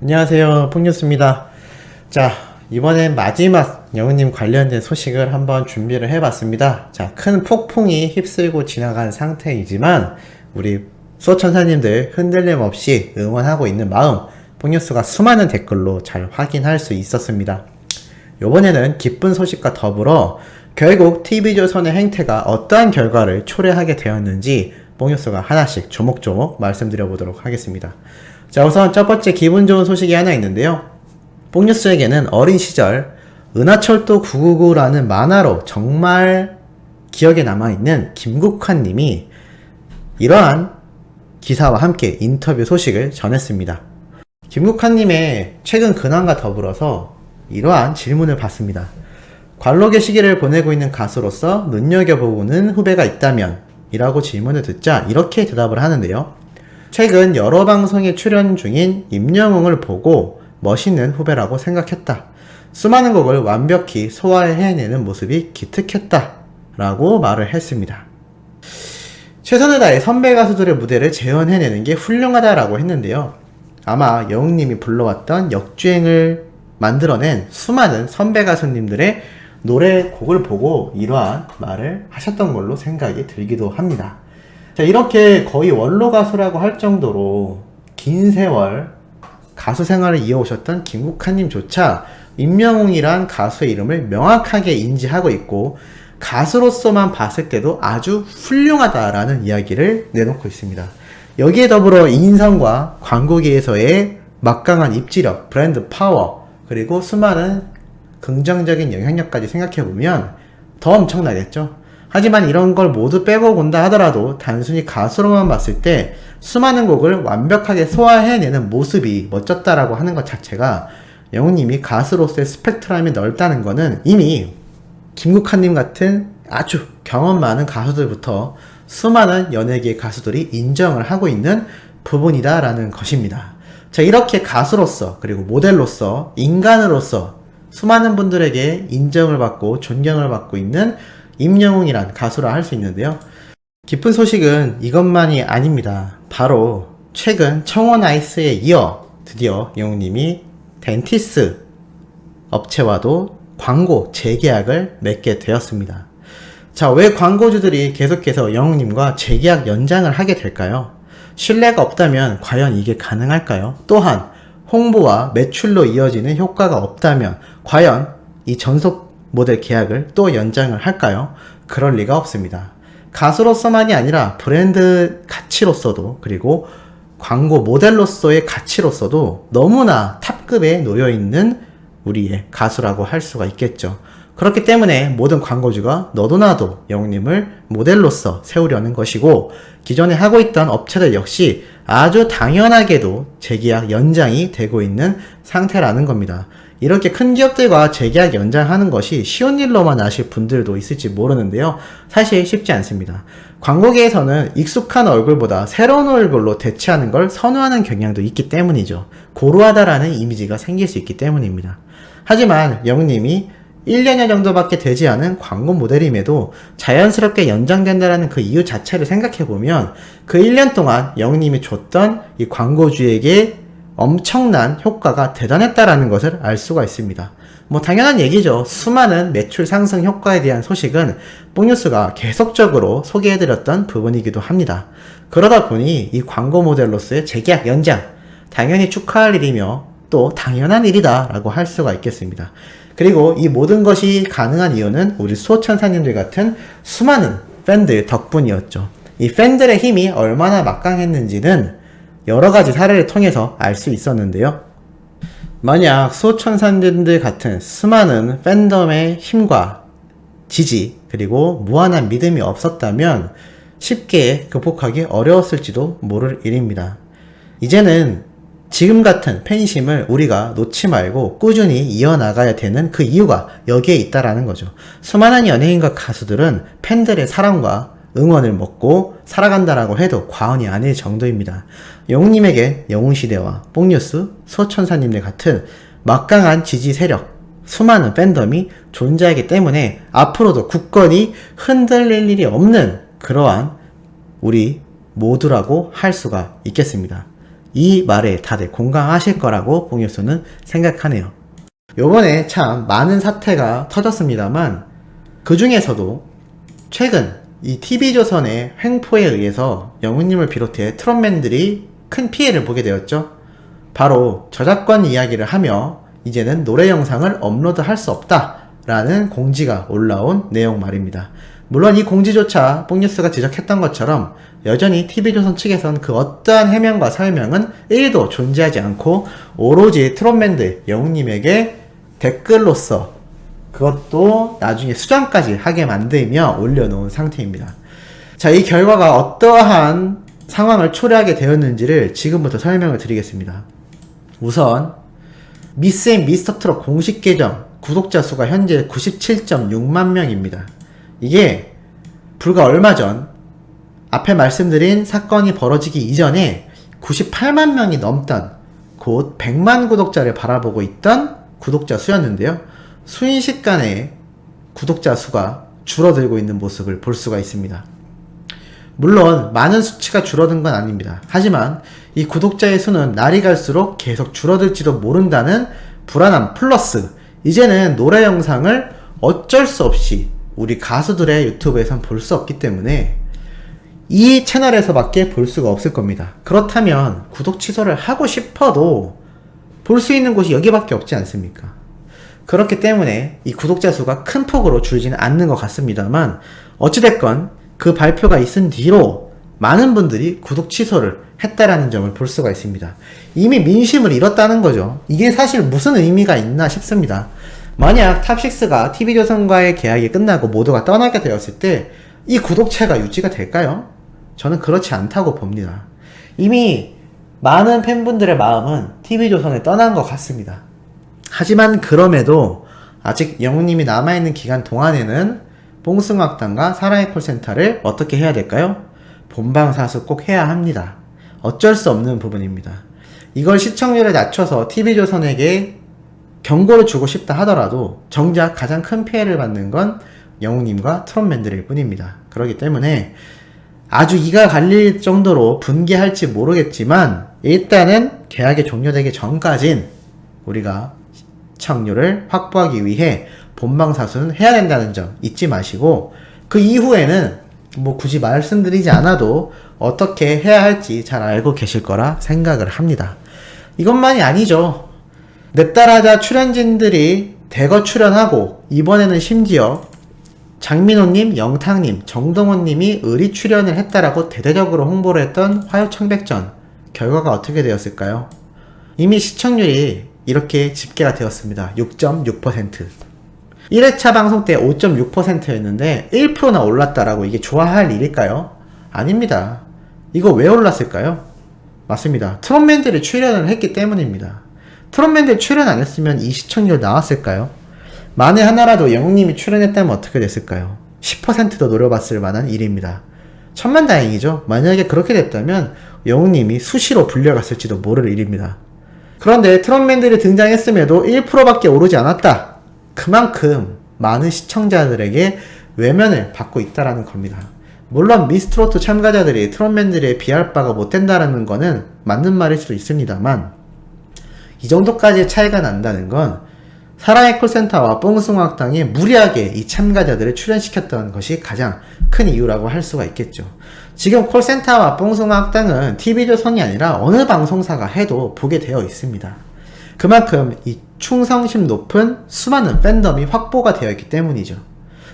안녕하세요, 폭뉴스입니다. 자, 이번엔 마지막 영우님 관련된 소식을 한번 준비를 해봤습니다. 자, 큰 폭풍이 휩쓸고 지나간 상태이지만 우리 수호천사님들 흔들림 없이 응원하고 있는 마음, 폭뉴스가 수많은 댓글로 잘 확인할 수 있었습니다. 이번에는 기쁜 소식과 더불어 결국 TV조선의 행태가 어떠한 결과를 초래하게 되었는지 폭뉴스가 하나씩 조목조목 말씀드려 보도록 하겠습니다. 자, 우선 첫 번째 기분 좋은 소식이 하나 있는데요. 폭뉴스에게는 어린 시절 은하철도 999라는 만화로 정말 기억에 남아있는 김국환 님이 이러한 기사와 함께 인터뷰 소식을 전했습니다. 김국환 님의 최근 근황과 더불어서 이러한 질문을 받습니다. 관록의 시기를 보내고 있는 가수로서 눈여겨보는 후배가 있다면? 이라고 질문을 듣자 이렇게 대답을 하는데요. 최근 여러 방송에 출연 중인 임영웅을 보고 멋있는 후배라고 생각했다. 수많은 곡을 완벽히 소화해내는 모습이 기특했다. 라고 말을 했습니다. 최선을 다해 선배 가수들의 무대를 재현해내는 게 훌륭하다라고 했는데요. 아마 영웅님이 불러왔던 역주행을 만들어낸 수많은 선배 가수님들의 노래곡을 보고 이러한 말을 하셨던 걸로 생각이 들기도 합니다. 자, 이렇게 거의 원로 가수라고 할 정도로 긴 세월 가수 생활을 이어오셨던 김국환님조차 임영웅이란 가수의 이름을 명확하게 인지하고 있고 가수로서만 봤을 때도 아주 훌륭하다라는 이야기를 내놓고 있습니다. 여기에 더불어 인성과 광고계에서의 막강한 입지력, 브랜드 파워, 그리고 수많은 긍정적인 영향력까지 생각해보면 더 엄청나겠죠. 하지만 이런 걸 모두 빼고 본다 하더라도 단순히 가수로만 봤을 때 수많은 곡을 완벽하게 소화해내는 모습이 멋졌다라고 하는 것 자체가 영웅님이 가수로서의 스펙트럼이 넓다는 거는 이미 김국환님 같은 아주 경험 많은 가수들부터 수많은 연예계 가수들이 인정을 하고 있는 부분이다라는 것입니다. 자, 이렇게 가수로서 그리고 모델로서 인간으로서 수많은 분들에게 인정을 받고 존경을 받고 있는 임영웅이란 가수라 할 수 있는데요. 기쁜 소식은 이것만이 아닙니다. 바로 최근 청원 아이스에 이어 드디어 영웅님이 덴티스 업체와도 광고 재계약을 맺게 되었습니다. 자, 왜 광고주들이 계속해서 영웅님과 재계약 연장을 하게 될까요? 신뢰가 없다면 과연 이게 가능할까요? 또한 홍보와 매출로 이어지는 효과가 없다면 과연 이 전속 모델 계약을 또 연장을 할까요? 그럴 리가 없습니다. 가수로서만이 아니라 브랜드 가치로서도 그리고 광고 모델로서의 가치로서도 너무나 탑급에 놓여있는 우리의 가수라고 할 수가 있겠죠. 그렇기 때문에 모든 광고주가 너도 나도 영웅님을 모델로서 세우려는 것이고 기존에 하고 있던 업체들 역시 아주 당연하게도 재계약 연장이 되고 있는 상태라는 겁니다. 이렇게 큰 기업들과 재계약 연장하는 것이 쉬운 일로만 아실 분들도 있을지 모르는데요. 사실 쉽지 않습니다. 광고계에서는 익숙한 얼굴보다 새로운 얼굴로 대체하는 걸 선호하는 경향도 있기 때문이죠. 고루하다라는 이미지가 생길 수 있기 때문입니다. 하지만 영웅님이 1년여 정도밖에 되지 않은 광고 모델임에도 자연스럽게 연장된다라는 그 이유 자체를 생각해보면 그 1년 동안 영웅님이 줬던 이 광고주에게 엄청난 효과가 대단했다라는 것을 알 수가 있습니다. 뭐 당연한 얘기죠. 수많은 매출 상승 효과에 대한 소식은 폭뉴스가 계속적으로 소개해드렸던 부분이기도 합니다. 그러다 보니 이 광고 모델로서의 재계약 연장 당연히 축하할 일이며 또 당연한 일이다 라고 할 수가 있겠습니다. 그리고 이 모든 것이 가능한 이유는 우리 수호천사님들 같은 수많은 팬들 덕분이었죠. 이 팬들의 힘이 얼마나 막강했는지는 여러가지 사례를 통해서 알 수 있었는데요. 만약 수호천사님들 같은 수많은 팬덤의 힘과 지지 그리고 무한한 믿음이 없었다면 쉽게 극복하기 어려웠을지도 모를 일입니다. 이제는 지금 같은 팬심을 우리가 놓지 말고 꾸준히 이어나가야 되는 그 이유가 여기에 있다라는 거죠. 수많은 연예인과 가수들은 팬들의 사랑과 응원을 먹고 살아간다라고 해도 과언이 아닐 정도입니다. 영웅님에게 영웅시대와 폭뉴스, 수호천사님들 같은 막강한 지지 세력, 수많은 팬덤이 존재하기 때문에 앞으로도 굳건히 흔들릴 일이 없는 그러한 우리 모두라고 할 수가 있겠습니다. 이 말에 다들 공감하실 거라고 봉유수는 생각하네요. 요번에 참 많은 사태가 터졌습니다만 그 중에서도 최근 이 TV조선의 횡포에 의해서 영훈님을 비롯해 트롯맨들이 큰 피해를 보게 되었죠. 바로 저작권 이야기를 하며 이제는 노래 영상을 업로드할 수 없다라는 공지가 올라온 내용 말입니다. 물론 이 공지조차 뽕뉴스가 지적했던 것처럼 여전히 TV조선 측에선 그 어떠한 해명과 설명은 1도 존재하지 않고 오로지 트롯맨들 영웅님에게 댓글로서 그것도 나중에 수정까지 하게 만들며 올려놓은 상태입니다. 자, 이 결과가 어떠한 상황을 초래하게 되었는지를 지금부터 설명을 드리겠습니다. 우선 미스 앤 미스터 트롯 공식 계정 구독자 수가 현재 97.6만 명입니다. 이게 불과 얼마 전 앞에 말씀드린 사건이 벌어지기 이전에 98만 명이 넘던 곧 100만 구독자를 바라보고 있던 구독자 수였는데요. 순식간에 구독자 수가 줄어들고 있는 모습을 볼 수가 있습니다. 물론 많은 수치가 줄어든 건 아닙니다. 하지만 이 구독자의 수는 날이 갈수록 계속 줄어들지도 모른다는 불안함 플러스 이제는 노래 영상을 어쩔 수 없이 우리 가수들의 유튜브에선 볼 수 없기 때문에 이 채널에서밖에 볼 수가 없을 겁니다. 그렇다면 구독 취소를 하고 싶어도 볼 수 있는 곳이 여기밖에 없지 않습니까? 그렇기 때문에 이 구독자 수가 큰 폭으로 줄지는 않는 것 같습니다만 어찌됐건 그 발표가 있은 뒤로 많은 분들이 구독 취소를 했다라는 점을 볼 수가 있습니다. 이미 민심을 잃었다는 거죠. 이게 사실 무슨 의미가 있나 싶습니다. 만약 탑6가 TV조선과의 계약이 끝나고 모두가 떠나게 되었을 때 이 구독체가 유지가 될까요? 저는 그렇지 않다고 봅니다. 이미 많은 팬분들의 마음은 TV조선에 떠난 것 같습니다. 하지만 그럼에도 아직 영웅님이 남아있는 기간 동안에는 뽕숭악단과 사랑의 콜센터를 어떻게 해야 될까요? 본방사수 꼭 해야 합니다. 어쩔 수 없는 부분입니다. 이걸 시청률을 낮춰서 TV조선에게 경고를 주고 싶다 하더라도 정작 가장 큰 피해를 받는 건 영웅님과 트롯맨들일 뿐입니다. 그렇기 때문에 아주 이가 갈릴 정도로 분개할지 모르겠지만 일단은 계약이 종료되기 전까진 우리가 시청률을 확보하기 위해 본방사수는 해야 된다는 점 잊지 마시고 그 이후에는 뭐 굳이 말씀드리지 않아도 어떻게 해야 할지 잘 알고 계실 거라 생각을 합니다. 이것만이 아니죠. 냅따라자 출연진들이 대거 출연하고 이번에는 심지어 장민호님, 영탁님, 정동원님이 의리 출연을 했다라고 대대적으로 홍보를 했던 화요청백전 결과가 어떻게 되었을까요? 이미 시청률이 이렇게 집계가 되었습니다. 6.6%. 1회차 방송 때 5.6%였는데 1%나 올랐다라고 이게 좋아할 일일까요? 아닙니다. 이거 왜 올랐을까요? 맞습니다. 트롯맨들이 출연을 했기 때문입니다. 트롯맨들 출연 안 했으면 이 시청률 나왔을까요? 만에 하나라도 영웅님이 출연했다면 어떻게 됐을까요? 10%도 노려봤을 만한 일입니다. 천만다행이죠. 만약에 그렇게 됐다면 영웅님이 수시로 불려갔을지도 모를 일입니다. 그런데 트롯맨들이 등장했음에도 1%밖에 오르지 않았다. 그만큼 많은 시청자들에게 외면을 받고 있다라는 겁니다. 물론 미스트롯 참가자들이 트롯맨들에 비할 바가 못 된다라는 거는 맞는 말일 수도 있습니다만 이 정도까지의 차이가 난다는 건 사랑의 콜센터와 뽕숭아학당이 무리하게 이 참가자들을 출연시켰던 것이 가장 큰 이유라고 할 수가 있겠죠. 지금 콜센터와 뽕숭아학당은 TV조선이 아니라 어느 방송사가 해도 보게 되어 있습니다. 그만큼 이 충성심 높은 수많은 팬덤이 확보가 되어 있기 때문이죠.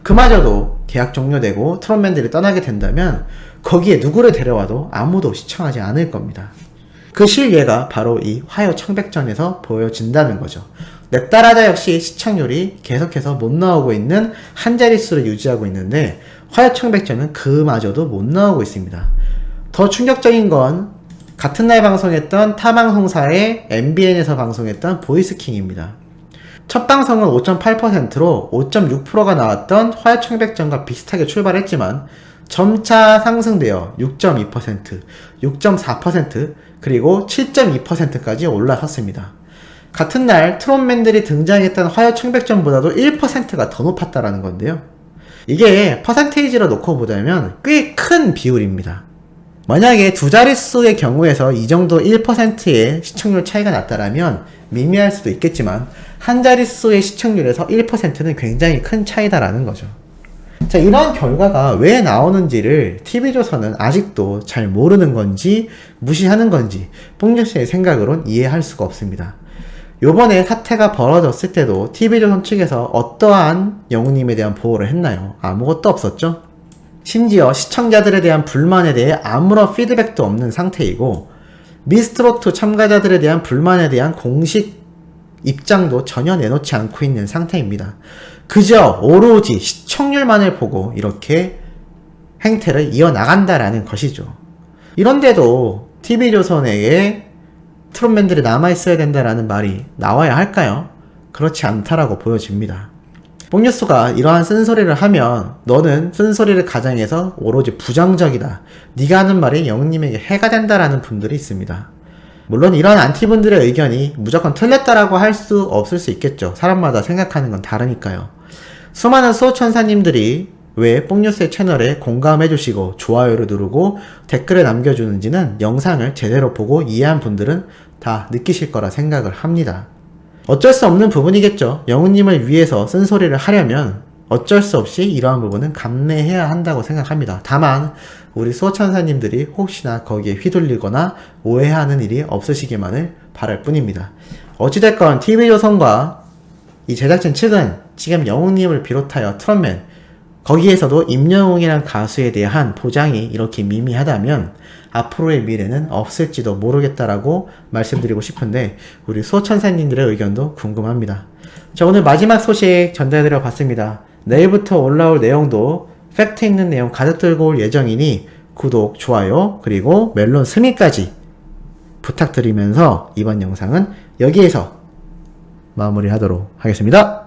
그마저도 계약 종료되고 트롯맨들이 떠나게 된다면 거기에 누구를 데려와도 아무도 시청하지 않을 겁니다. 그 실예가 바로 이 화요 청백전에서 보여진다는 거죠. 냅따라자 역시 시청률이 계속해서 못 나오고 있는 한 자릿수를 유지하고 있는데 화요 청백전은 그마저도 못 나오고 있습니다. 더 충격적인 건 같은 날 방송했던 타 방송사의 MBN에서 방송했던 보이스킹입니다. 첫 방송은 5.8%로 5.6%가 나왔던 화요 청백전과 비슷하게 출발했지만 점차 상승되어 6.2%, 6.4%, 그리고 7.2%까지 올라섰습니다. 같은 날 트롯맨들이 등장했던 화요 청백전보다도 1%가 더 높았다라는 건데요. 이게 퍼센테이지로 놓고 보자면 꽤 큰 비율입니다. 만약에 두 자릿수의 경우에서 이 정도 1%의 시청률 차이가 났다라면 미미할 수도 있겠지만 한 자릿수의 시청률에서 1%는 굉장히 큰 차이다라는 거죠. 자, 이러한 결과가 왜 나오는지를 TV조선은 아직도 잘 모르는 건지 무시하는 건지 뽕뉴스의 생각으론 이해할 수가 없습니다. 요번에 사태가 벌어졌을 때도 TV조선 측에서 어떠한 영우님에 대한 보호를 했나요? 아무것도 없었죠? 심지어 시청자들에 대한 불만에 대해 아무런 피드백도 없는 상태이고 미스트롯2 참가자들에 대한 불만에 대한 공식 입장도 전혀 내놓지 않고 있는 상태입니다. 그저 오로지 시청률만을 보고 이렇게 행태를 이어나간다라는 것이죠. 이런데도 TV조선에게 트롯맨들이 남아있어야 된다라는 말이 나와야 할까요? 그렇지 않다라고 보여집니다. 뽕뉴스가 이러한 쓴소리를 하면 너는 쓴소리를 가장해서 오로지 부정적이다. 네가 하는 말이 영웅님에게 해가 된다라는 분들이 있습니다. 물론 이런 안티분들의 의견이 무조건 틀렸다라고 할 수 없을 수 있겠죠. 사람마다 생각하는 건 다르니까요. 수많은 수호천사님들이 왜 뽕뉴스의 채널에 공감해주시고 좋아요를 누르고 댓글을 남겨주는지는 영상을 제대로 보고 이해한 분들은 다 느끼실 거라 생각을 합니다. 어쩔 수 없는 부분이겠죠. 영우님을 위해서 쓴소리를 하려면 어쩔 수 없이 이러한 부분은 감내해야 한다고 생각합니다. 다만 우리 수호천사님들이 혹시나 거기에 휘둘리거나 오해하는 일이 없으시기만을 바랄 뿐입니다. 어찌됐건 TV조선과 이 제작진 측은 지금 영웅님을 비롯하여 트롯맨 거기에서도 임영웅이란 가수에 대한 보장이 이렇게 미미하다면 앞으로의 미래는 없을지도 모르겠다라고 말씀드리고 싶은데 우리 수호천사님들의 의견도 궁금합니다. 자, 오늘 마지막 소식 전달해드려 봤습니다. 내일부터 올라올 내용도 팩트 있는 내용 가득 들고 올 예정이니 구독, 좋아요, 그리고 멜론 스미까지 부탁드리면서 이번 영상은 여기에서 마무리하도록 하겠습니다.